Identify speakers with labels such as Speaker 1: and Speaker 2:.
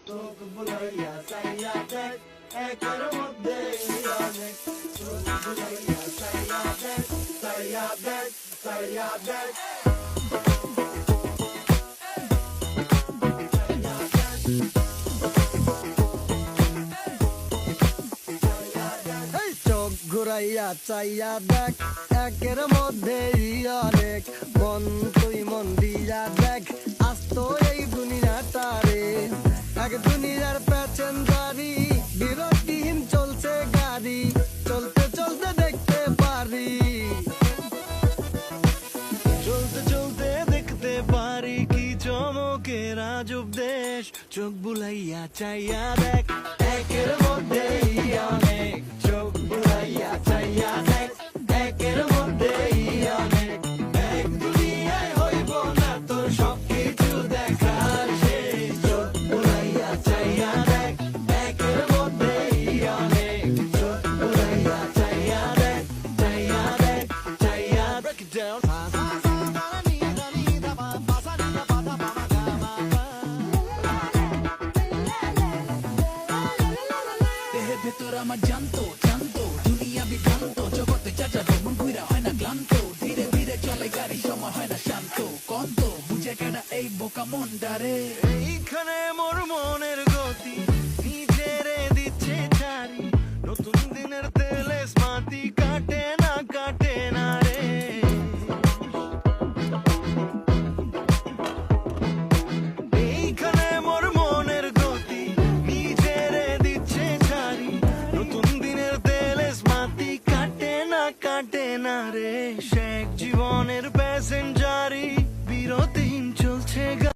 Speaker 1: চোখ বুলাইয়া চাইয়া দেখ একের মধ্যে অনেক চোখ বুলাইয়া চাইয়া দেখ চাইয়া দেখ চাইয়া দেখ চোখ ঘুরাইয়া চাইয়া দেখ একের মধ্যে অনেক মন তুই মন দিয়া দেখ আস্ত এই দুনিয়াটারে এক দুনিয়ার প্যাসেঞ্জারি বিরতিহীন চলছে গাড়ি চলতে চলতে দেখতে পারি চলতে চলতে দেখতে পারি কি চমকের আজব দেশ চোখ বুলাইয়া চাইয়া দেখ একের মধ্যে অনেক চোখ বুলাইয়া চাইয়া দেখ একের মধ্যে অনেক এক দুনিয়ায় হইব না তোর সবকিছু দেখার শেষ চোখ বুলাইয়া চাইয়া দেখ একের মধ্যে অনেক চোখ বুলাইয়া চাইয়া দেখ চাইয়া দেখ চাইয়া break it down
Speaker 2: দেহের ভেতর আমার জানতো জানতো দুনিয়া বিভ্রান্ত জগতে যা যাবে মন ঘুরা হয় না ক্লান্ত ধীরে ধীরে চলে গাড়ি সময় হয় না শান্ত কন্ত বুঝে কেনা এই বোকা মনটারে
Speaker 1: এইখানে মোর মনের গতি নিজেরে দিচ্ছে ছাড়ি নতুন দিনের